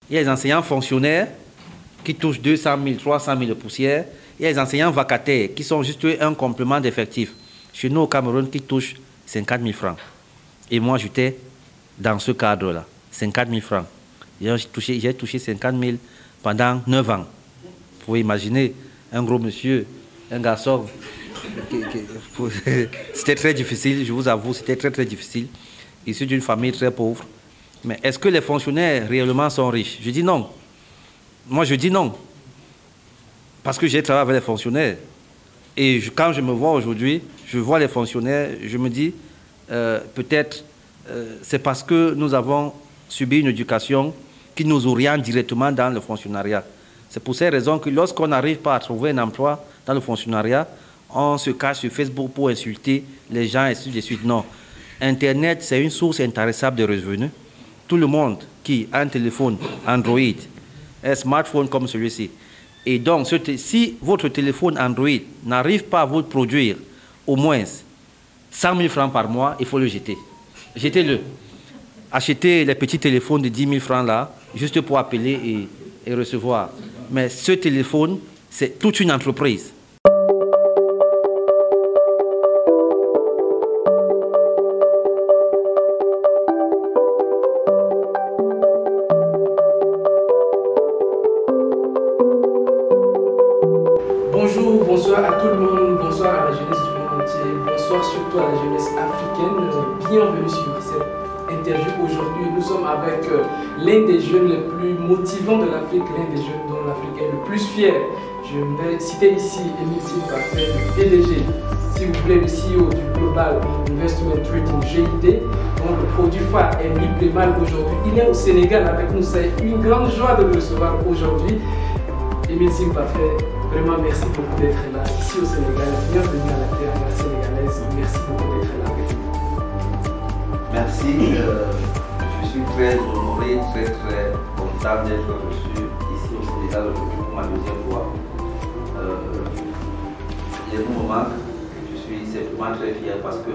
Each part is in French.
Il y a les enseignants fonctionnaires qui touchent 200 000, 300 000 de poussière. Il y a les enseignants vacataires qui sont juste un complément d'effectif. Chez nous au Cameroun qui touchent 50 000 francs. Et moi j'étais dans ce cadre-là, 50 000 francs. J'ai touché 50 000 pendant 9 ans. Vous pouvez imaginer un gros monsieur, un garçon. C'était très difficile, je vous avoue, c'était très difficile. Issu d'une famille très pauvre. Mais est-ce que les fonctionnaires réellement sont riches? Je dis non. Moi je dis non. Parce que j'ai travaillé avec les fonctionnaires. Et quand je me vois aujourd'hui, je vois les fonctionnaires, je me dis, peut-être c'est parce que nous avons subi une éducation qui nous oriente directement dans le fonctionnariat. C'est pour ces raisons que lorsqu'on n'arrive pas à trouver un emploi dans le fonctionnariat, on se cache sur Facebook pour insulter les gens et ainsi de suite. Non. Internet, c'est une source intarissable de revenus. Tout le monde qui a un téléphone Android, un smartphone comme celui-ci, et donc si votre téléphone Android n'arrive pas à vous produire au moins 100 000 francs par mois, il faut le jeter. Jetez-le. Achetez les petits téléphones de 10 000 francs là, juste pour appeler et recevoir. Mais ce téléphone, c'est toute une entreprise. Bonjour, bonsoir à tout le monde, bonsoir à la jeunesse du monde entier, bonsoir surtout à la jeunesse africaine. Bienvenue sur cette interview. Aujourd'hui, nous sommes avec l'un des jeunes les plus motivants de l'Afrique, l'un des jeunes dont l'Afrique est le plus fière. Je vais citer ici Émile Simparfait, le PDG, si vous voulez, le CEO du Global Investment Trading GIT, dont le produit phare est Liplemal aujourd'hui. Il est au Sénégal avec nous, c'est une grande joie de le recevoir aujourd'hui. Émile Simparfait, vraiment merci beaucoup d'être là ici au Sénégal. Bienvenue à la terre sénégalaise. Merci beaucoup d'être là avec nous. Merci. Je suis très honoré, très content d'être reçu ici au Sénégal aujourd'hui pour ma deuxième fois. Les mots me manquent. Je suis simplement très fier parce que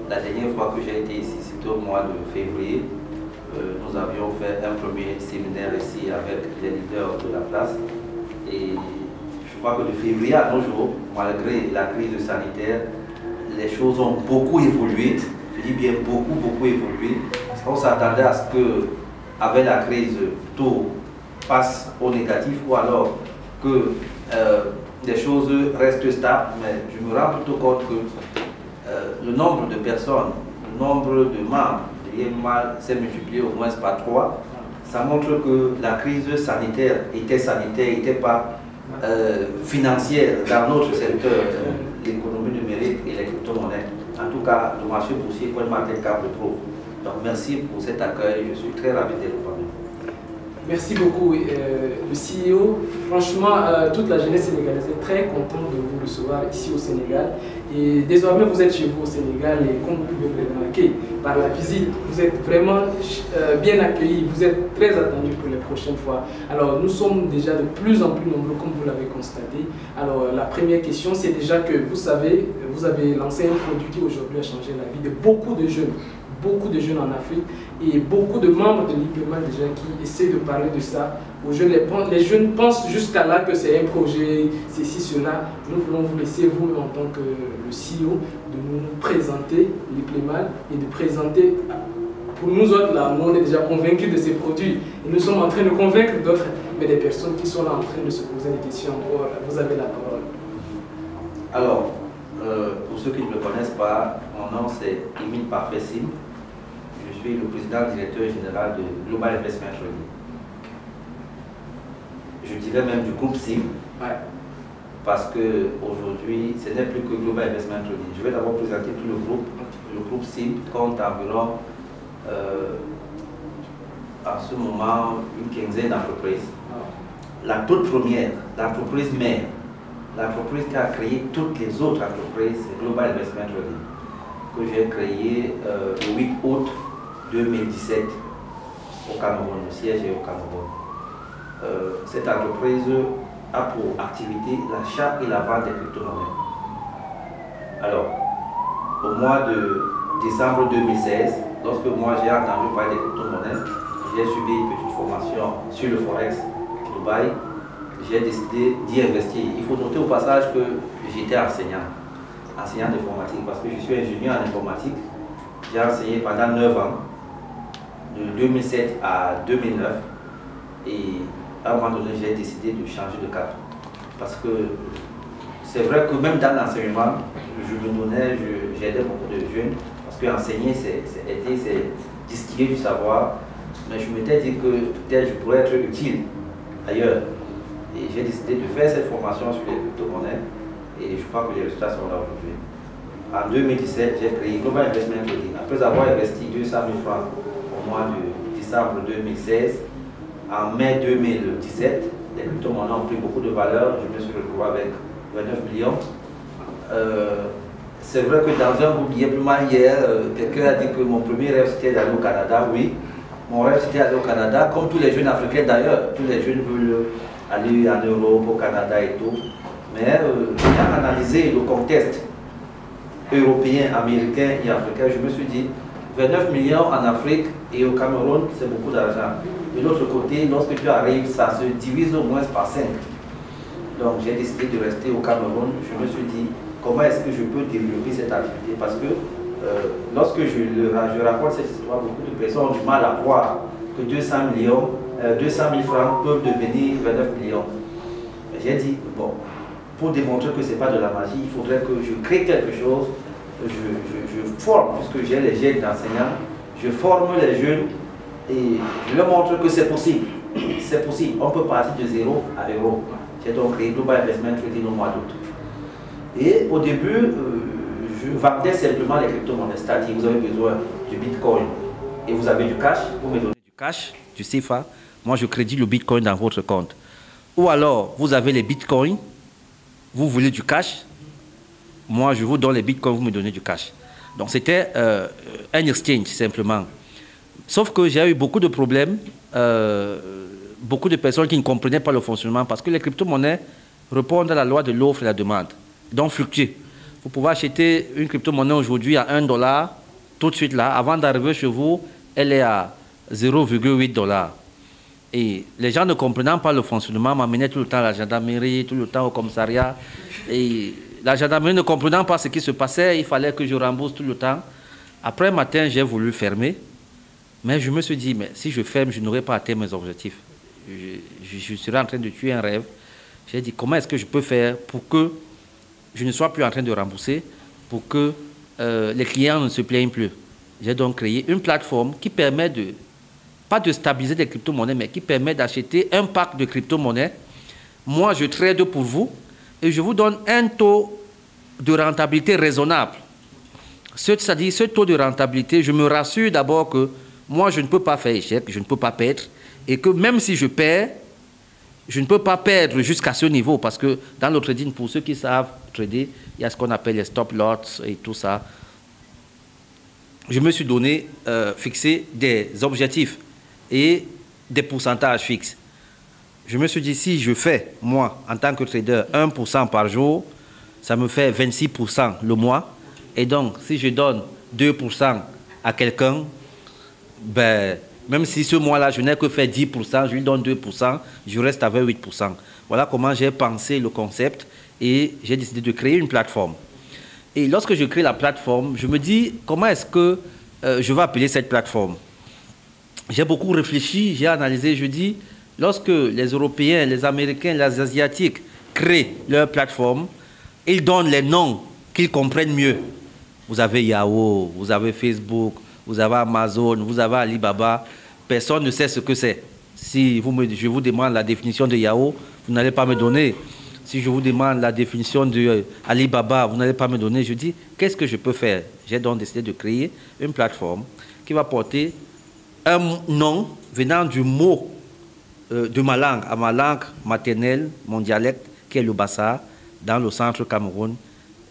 la dernière fois que j'ai été ici, c'était au mois de février. Nous avions fait un premier séminaire ici avec les leaders de la place. Et je crois que de février à nos jours, malgré la crise sanitaire, les choses ont beaucoup évolué. Je dis bien beaucoup évolué. On s'attendait à ce que, avec la crise, tout passe au négatif ou alors que les choses restent stables. Mais je me rends plutôt compte que le nombre de personnes, le nombre de membres de l'IMAL s'est multiplié au moins par 3. Ça montre que la crise sanitaire, n'était pas financière dans notre secteur, l'économie numérique et les crypto-monnaies. En tout cas, le marché boursier, comme marqué le cap de pro. Donc merci pour cet accueil, je suis très ravi d'être parmi vous. Merci beaucoup, le CEO. Franchement, toute la jeunesse sénégalaise est très contente de vous recevoir ici au Sénégal. Et désormais, vous êtes chez vous au Sénégal et comme vous pouvez le remarquer par la visite, vous êtes vraiment bien accueillis. Vous êtes très attendus pour les prochaines fois. Alors, nous sommes déjà de plus en plus nombreux, comme vous l'avez constaté. Alors, la première question, c'est déjà que vous savez, vous avez lancé un produit qui aujourd'hui a changé la vie de beaucoup de jeunes en Afrique et beaucoup de membres de Liplemal déjà qui essaient de parler de ça aux jeunes. Les jeunes pensent jusqu'à là que c'est un projet, ceci, cela. Nous voulons vous laisser, vous-même en tant que le CEO, de nous présenter Liplemal et de présenter, pour nous autres là, nous on est déjà convaincus de ces produits et nous sommes en train de convaincre d'autres, mais des personnes qui sont là en train de se poser des questions. Alors, vous avez la parole. Alors, pour ceux qui ne me connaissent pas, mon nom c'est Émile Parfait Sim. Je suis le président directeur général de Global Investment Trading. Je dirais même du groupe SIM, parce qu'aujourd'hui, ce n'est plus que Global Investment Trading. Je vais d'abord présenter tout le groupe. Le groupe SIM compte environ, en ce moment, une quinzaine d'entreprises. La toute première, l'entreprise mère, l'entreprise qui a créé toutes les autres entreprises, c'est Global Investment Trading, que j'ai créé le 8 août 2017 au Cameroun, le siège est au Cameroun. Cette entreprise a pour activité l'achat et la vente des crypto-monnaies. Alors, au mois de décembre 2016, lorsque moi j'ai entendu parler des crypto-monnaies, j'ai suivi une petite formation sur le Forex Dubaï, j'ai décidé d'y investir. Il faut noter au passage que j'étais enseignant d'informatique, parce que je suis ingénieur en informatique. J'ai enseigné pendant 9 ans, de 2007 à 2009, et à un moment donné, j'ai décidé de changer de cap. Parce que c'est vrai que même dans l'enseignement, j'aidais beaucoup de jeunes, parce qu'enseigner, c'est aider, c'est distiller du savoir. Mais je m'étais dit que peut-être je pourrais être utile ailleurs. Et j'ai décidé de faire cette formation sur les crypto-monnaies, et je crois que les résultats sont là aujourd'hui. En 2017, j'ai créé Global Investment Trading. Après avoir investi 200 000 francs au mois de décembre 2016, en mai 2017, les crypto-monnaies ont pris beaucoup de valeur. Je me suis retrouvé avec 29 millions. C'est vrai que dans un groupe hier, quelqu'un a dit que mon premier rêve c'était d'aller au Canada. Oui, mon rêve c'était d'aller au Canada, comme tous les jeunes africains d'ailleurs. Tous les jeunes veulent aller en Europe, au Canada et tout. Mais ayant analysé le contexte européen, américain et africain, je me suis dit 29 millions en Afrique et au Cameroun, c'est beaucoup d'argent. De l'autre côté, lorsque tu arrives, ça se divise au moins par 5. Donc j'ai décidé de rester au Cameroun. Je me suis dit, comment est-ce que je peux développer cette activité? Parce que lorsque je raconte cette histoire, beaucoup de personnes ont du mal à croire que 200 000 francs peuvent devenir 29 millions. J'ai dit, bon, pour démontrer que ce n'est pas de la magie, il faudrait que je crée quelque chose. Je forme, puisque j'ai les jeunes d'enseignants, je forme les jeunes et je leur montre que c'est possible. C'est possible. On peut partir de 0 à 1 €. J'ai donc créé Global Investment Trading au mois d'août. Et au début, je vendais simplement les crypto-monnaies. C'est-à-dire, vous avez besoin du Bitcoin et vous avez du cash, vous me donnez du cash, du CFA. Moi, je crédite le Bitcoin dans votre compte. Ou alors, vous avez les Bitcoins, vous voulez du cash, moi, je vous donne les Bitcoins, vous me donnez du cash. Donc, c'était un exchange, simplement. Sauf que j'ai eu beaucoup de problèmes, beaucoup de personnes qui ne comprenaient pas le fonctionnement, parce que les crypto-monnaies répondent à la loi de l'offre et la demande, donc fluctuent. Vous pouvez acheter une crypto-monnaie aujourd'hui à 1 $, tout de suite là, avant d'arriver chez vous, elle est à 0,8 $. Et les gens ne comprenant pas le fonctionnement m'amenaient tout le temps à la gendarmerie, tout le temps au commissariat. Et la gendarmerie ne comprenant pas ce qui se passait, il fallait que je rembourse tout le temps. Après un matin, j'ai voulu fermer. Mais je me suis dit, mais si je ferme, je n'aurai pas atteint mes objectifs. Je serais en train de tuer un rêve. J'ai dit, comment est-ce que je peux faire pour que je ne sois plus en train de rembourser, pour que les clients ne se plaignent plus. J'ai donc créé une plateforme qui permet de, pas de stabiliser des crypto-monnaies, mais qui permet d'acheter un pack de crypto-monnaies. Moi, je trade pour vous et je vous donne un taux de rentabilité raisonnable. C'est-à-dire, ce taux de rentabilité, je me rassure d'abord que moi, je ne peux pas faire échec, je ne peux pas perdre, et que même si je perds, je ne peux pas perdre jusqu'à ce niveau, parce que dans le trading, pour ceux qui savent trader, il y a ce qu'on appelle les stop loss et tout ça. Je me suis donné, fixé des objectifs et des pourcentages fixes. Je me suis dit, si je fais, moi, en tant que trader, 1% par jour, ça me fait 26% le mois. Et donc, si je donne 2% à quelqu'un, ben, même si ce mois-là, je n'ai que fait 10%, je lui donne 2%, je reste avec 8%. Voilà comment j'ai pensé le concept et j'ai décidé de créer une plateforme. Et lorsque je crée la plateforme, je me dis, comment est-ce que je vais appeler cette plateforme? J'ai beaucoup réfléchi, j'ai analysé, je dis, lorsque les Européens, les Américains, les Asiatiques créent leur plateforme, ils donnent les noms qu'ils comprennent mieux. Vous avez Yahoo, vous avez Facebook, vous avez Amazon, vous avez Alibaba. Personne ne sait ce que c'est. Si je vous demande la définition de Yahoo, vous n'allez pas me donner. Si je vous demande la définition de Alibaba, vous n'allez pas me donner. Je dis, qu'est-ce que je peux faire? J'ai donc décidé de créer une plateforme qui va porter un nom venant du mot de ma langue, à ma langue maternelle, mon dialecte, qui est le Bassa, dans le centre Cameroun.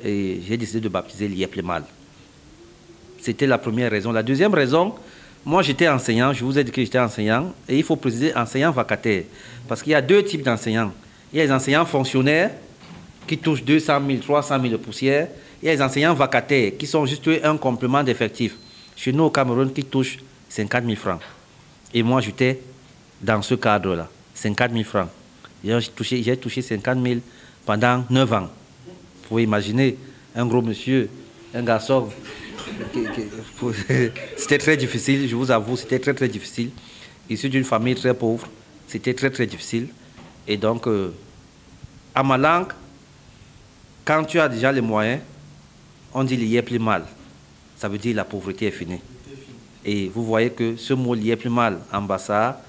Et j'ai décidé de baptiser Lieplemal. C'était la première raison. La deuxième raison, moi j'étais enseignant, je vous ai dit que j'étais enseignant, et il faut préciser enseignant vacataire. Parce qu'il y a deux types d'enseignants. Il y a les enseignants fonctionnaires qui touchent 200 000, 300 000 de poussière. Il y a les enseignants vacataires qui sont juste un complément d'effectif. Chez nous au Cameroun qui touchent 50 000 francs. Et moi j'étais dans ce cadre-là. 50 000 francs. J'ai touché 50 000 pendant 9 ans. Vous pouvez imaginer un gros monsieur, un garçon. C'était très difficile, je vous avoue, c'était très très difficile. Issu d'une famille très pauvre, c'était très très difficile. Et donc, à ma langue, quand tu as déjà les moyens, on dit lié plus mal. Ça veut dire la pauvreté est finie. Et vous voyez que ce mot lié plus mal en Bassa,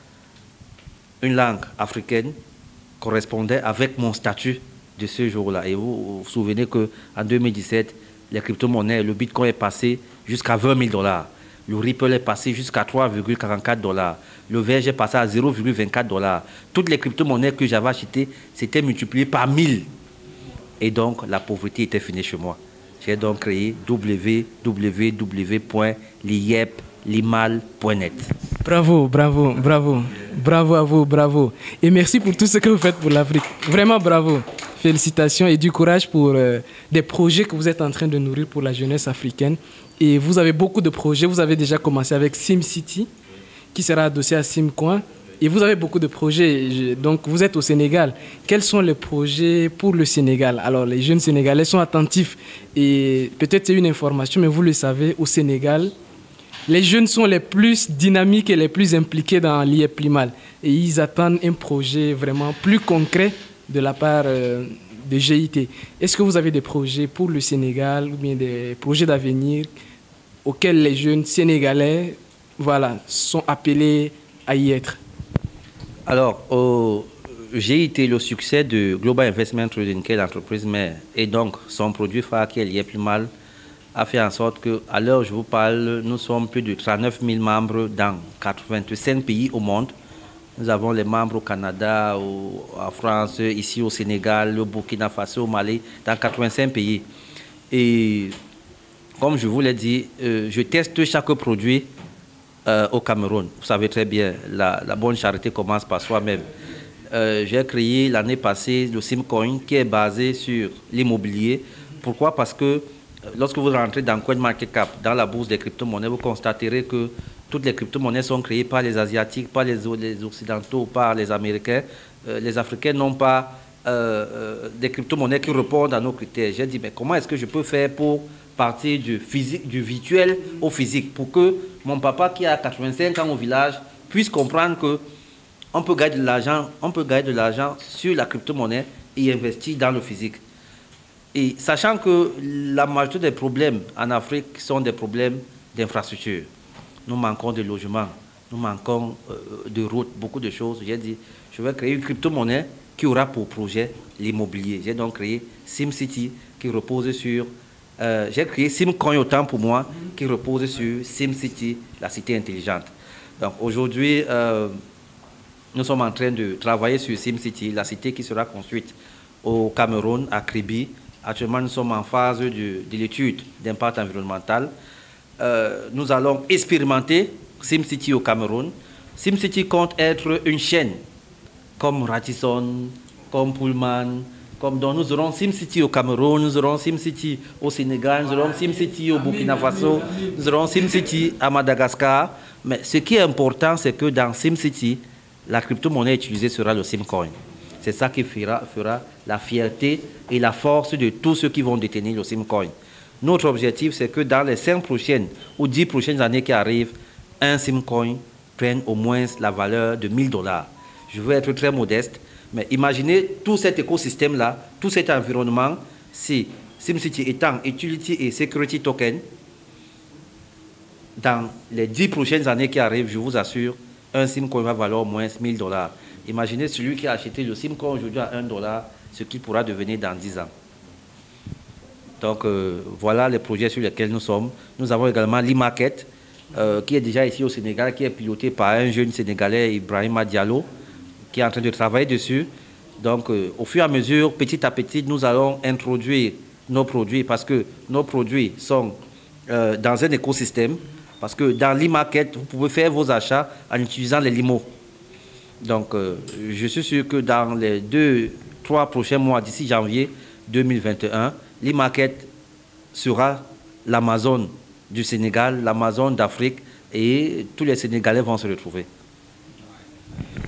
une langue africaine, correspondait avec mon statut de ce jour-là. Et vous vous souvenez qu'en 2017, les crypto-monnaies, le Bitcoin est passé jusqu'à 20 000 $. Le Ripple est passé jusqu'à 3,44 $. Le VG est passé à 0,24 $. Toutes les crypto-monnaies que j'avais achetées, c'était multiplié par 1000. Et donc, la pauvreté était finie chez moi. J'ai donc créé www.liep.limal.net. Bravo, bravo, bravo. Bravo à vous, bravo. Et merci pour tout ce que vous faites pour l'Afrique. Vraiment bravo. Félicitations et du courage pour des projets que vous êtes en train de nourrir pour la jeunesse africaine. Et vous avez beaucoup de projets. Vous avez déjà commencé avec SimCity, qui sera adossé à SimCoin. Et vous avez beaucoup de projets. Donc, vous êtes au Sénégal. Quels sont les projets pour le Sénégal? Alors, les jeunes Sénégalais sont attentifs. Et peut-être c'est une information, mais vous le savez, au Sénégal, les jeunes sont les plus dynamiques et les plus impliqués dans l'IEP-Limal. Et ils attendent un projet vraiment plus concret de la part de GIT. Est-ce que vous avez des projets pour le Sénégal ou bien des projets d'avenir auxquels les jeunes Sénégalais sont appelés à y être? Alors, au GIT, le succès de Global Investment Trading, qui est l'entreprise mère, et donc son produit phare qui est l'IEP-Limal, a fait en sorte qu'à l'heure où je vous parle, nous sommes plus de 39 000 membres dans 85 pays au monde. Nous avons les membres au Canada, en France, ici au Sénégal, au Burkina Faso, au Mali, dans 85 pays. Et comme je vous l'ai dit, je teste chaque produit au Cameroun. Vous savez très bien, la bonne charité commence par soi-même. J'ai créé l'année passée le SimCoin qui est basé sur l'immobilier. Pourquoi? Parce que lorsque vous rentrez dans CoinMarketCap, dans la bourse des crypto-monnaies, vous constaterez que toutes les crypto-monnaies sont créées par les Asiatiques, par les Occidentaux, par les Américains. Les Africains n'ont pas des crypto-monnaies qui répondent à nos critères. J'ai dit, mais comment est-ce que je peux faire pour partir du virtuel au physique, pour que mon papa qui a 85 ans au village puisse comprendre qu'on peut gagner de l'argent sur la crypto-monnaie et investir dans le physique. Et sachant que la majorité des problèmes en Afrique sont des problèmes d'infrastructure. Nous manquons de logements, nous manquons de routes, beaucoup de choses. J'ai dit, je vais créer une crypto-monnaie qui aura pour projet l'immobilier. J'ai donc créé SimCity qui repose sur... j'ai créé SimCoin autant pour moi qui repose sur SimCity, la cité intelligente. Donc aujourd'hui, nous sommes en train de travailler sur SimCity, la cité qui sera construite au Cameroun, à Kribi. Actuellement, nous sommes en phase de l'étude d'impact environnemental. Nous allons expérimenter SimCity au Cameroun. SimCity compte être une chaîne comme Radisson, comme Pullman, donc nous aurons SimCity au Cameroun, nous aurons SimCity au Sénégal, nous aurons SimCity au Burkina Faso, nous aurons SimCity à Madagascar. Mais ce qui est important, c'est que dans SimCity, la crypto-monnaie utilisée sera le SimCoin. C'est ça qui fera la fierté et la force de tous ceux qui vont détenir le SimCoin. Notre objectif, c'est que dans les 5 prochaines ou 10 prochaines années qui arrivent, un SimCoin prenne au moins la valeur de 1 000 $. Je veux être très modeste, mais imaginez tout cet écosystème-là, tout cet environnement, si SimCity étant Utility et Security Token, dans les 10 prochaines années qui arrivent, je vous assure, un SimCoin va valoir au moins 1 000 $. Imaginez celui qui a acheté le SimCoin aujourd'hui à 1 $, ce qui pourra devenir dans 10 ans. Donc voilà les projets sur lesquels nous sommes. Nous avons également l'e-market, qui est déjà ici au Sénégal, qui est piloté par un jeune Sénégalais, Ibrahima Diallo, qui est en train de travailler dessus. Donc au fur et à mesure, petit à petit, nous allons introduire nos produits parce que nos produits sont dans un écosystème. Parce que dans l'e-market, vous pouvez faire vos achats en utilisant les limos. Donc je suis sûr que dans les 2-3 prochains mois, d'ici janvier 2021, l'e-market sera l'Amazon du Sénégal, l'Amazon d'Afrique et tous les Sénégalais vont se retrouver.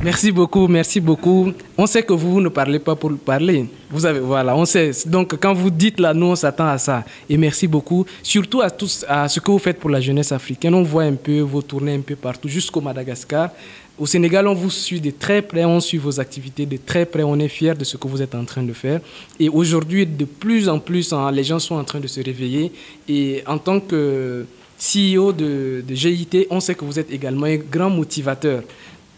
Merci beaucoup, merci beaucoup. On sait que vous ne parlez pas pour parler. Vous avez, voilà, on sait. Donc, quand vous dites là, nous, on s'attend à ça. Et merci beaucoup. Surtout à ce que vous faites pour la jeunesse africaine. On voit un peu vos tournées un peu partout, jusqu'au Madagascar. Au Sénégal, on vous suit de très près, on suit vos activités de très près. On est fiers de ce que vous êtes en train de faire. Et aujourd'hui, de plus en plus, les gens sont en train de se réveiller. Et en tant que CEO de GIT, on sait que vous êtes également un grand motivateur.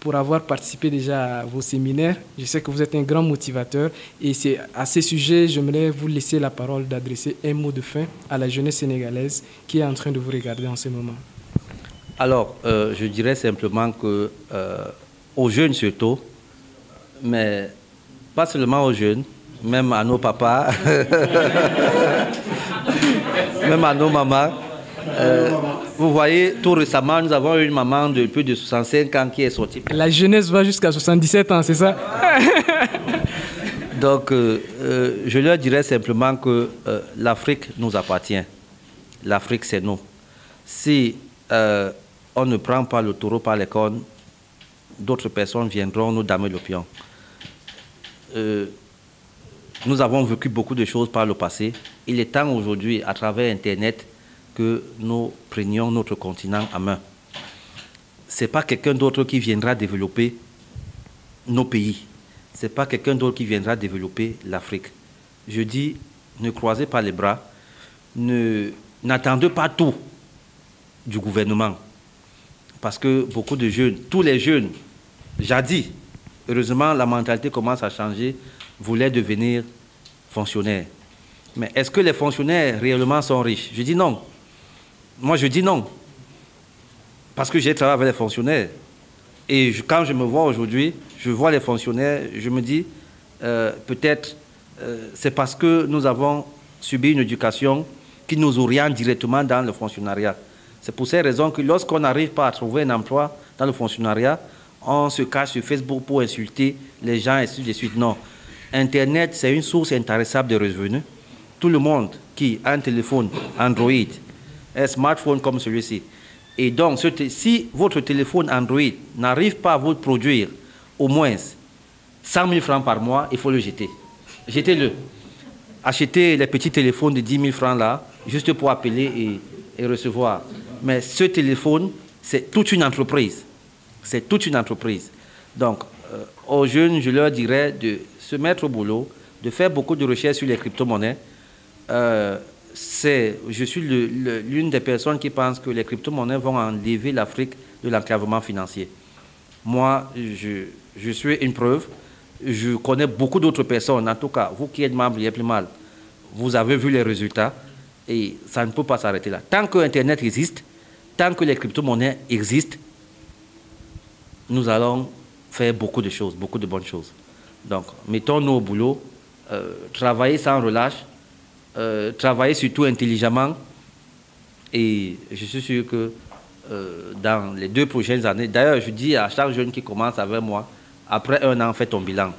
Pour avoir participé déjà à vos séminaires, je sais que vous êtes un grand motivateur. Et c'est à ce sujet, j'aimerais vous laisser la parole d'adresser un mot de fin à la jeunesse sénégalaise qui est en train de vous regarder en ce moment. Alors, je dirais simplement que aux jeunes surtout, mais pas seulement aux jeunes, même à nos papas, même à nos mamans. Vous voyez, tout récemment, nous avons une maman de plus de 65 ans qui est sortie. La jeunesse va jusqu'à 77 ans, c'est ça? Donc, je leur dirais simplement que l'Afrique nous appartient. L'Afrique, c'est nous. Si on ne prend pas le taureau par les cornes, d'autres personnes viendront nous damer le pion. Nous avons vécu beaucoup de choses par le passé. Il est temps aujourd'hui, à travers Internet, que nous prenions notre continent en main. Ce n'est pas quelqu'un d'autre qui viendra développer nos pays. Ce n'est pas quelqu'un d'autre qui viendra développer l'Afrique. Je dis, ne croisez pas les bras, n'attendez pas tout du gouvernement. Parce que beaucoup de jeunes, tous les jeunes, jadis, heureusement la mentalité commence à changer, voulaient devenir fonctionnaires. Mais est-ce que les fonctionnaires réellement sont riches? Je dis non. Moi, je dis non. Parce que j'ai travaillé avec les fonctionnaires. Et quand je me vois aujourd'hui, je vois les fonctionnaires, je me dis, peut-être, c'est parce que nous avons subi une éducation qui nous oriente directement dans le fonctionnariat. C'est pour ces raisons que lorsqu'on n'arrive pas à trouver un emploi dans le fonctionnariat, on se cache sur Facebook pour insulter les gens et ainsi de suite. Non. Internet, c'est une source intarissable de revenus. Tout le monde qui a un téléphone Android, un smartphone comme celui-ci. Et donc, si votre téléphone Android n'arrive pas à vous produire au moins 100 000 francs par mois, il faut le jeter. Jetez-le. Achetez les petits téléphones de 10 000 francs là, juste pour appeler et recevoir. Mais ce téléphone, c'est toute une entreprise. C'est toute une entreprise. Donc, aux jeunes, je leur dirais de se mettre au boulot, de faire beaucoup de recherches sur les crypto-monnaies. Je suis l'une des personnes qui pense que les crypto-monnaies vont enlever l'Afrique de l'enclavement financier. Moi, je suis une preuve. Je connais beaucoup d'autres personnes. En tout cas, vous qui êtes membre du Yeplimal, vous avez vu les résultats et ça ne peut pas s'arrêter là. Tant que Internet existe, tant que les crypto-monnaies existent, nous allons faire beaucoup de choses, beaucoup de bonnes choses. Donc, mettons-nous au boulot, travailler sans relâche, travailler surtout intelligemment. Et je suis sûr que dans les 2 prochaines années, d'ailleurs, je dis à chaque jeune qui commence avec moi, après 1 an, fais ton bilan.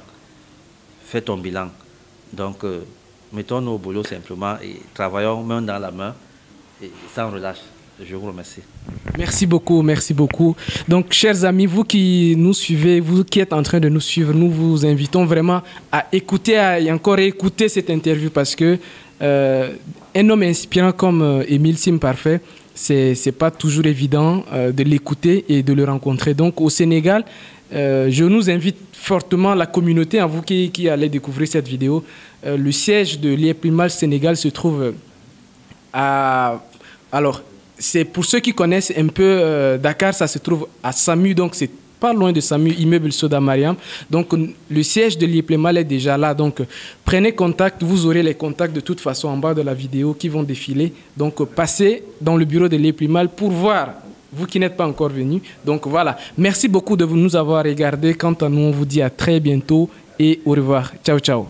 Fais ton bilan. Donc, mettons-nous au boulot simplement et travaillons main dans la main et sans relâche. Je vous remercie. Merci beaucoup, merci beaucoup. Donc, chers amis, vous qui nous suivez, vous qui êtes en train de nous suivre, nous vous invitons vraiment à écouter et encore écouter cette interview parce que un homme inspirant comme Émile Sim-Parfait, c'est pas toujours évident de l'écouter et de le rencontrer. Donc, au Sénégal, je nous invite fortement la communauté, à vous qui allez découvrir cette vidéo. Le siège de l'Yeplimal Sénégal se trouve à... Alors, c'est pour ceux qui connaissent un peu Dakar, ça se trouve à Samu, donc c'est pas loin de Samu, immeuble Soda Mariam. Donc le siège de l'Yeplimal est déjà là. Donc prenez contact, vous aurez les contacts de toute façon en bas de la vidéo qui vont défiler. Donc passez dans le bureau de l'Yeplimal pour voir, vous qui n'êtes pas encore venus. Donc voilà, merci beaucoup de nous avoir regardés. Quant à nous, on vous dit à très bientôt et au revoir. Ciao, ciao.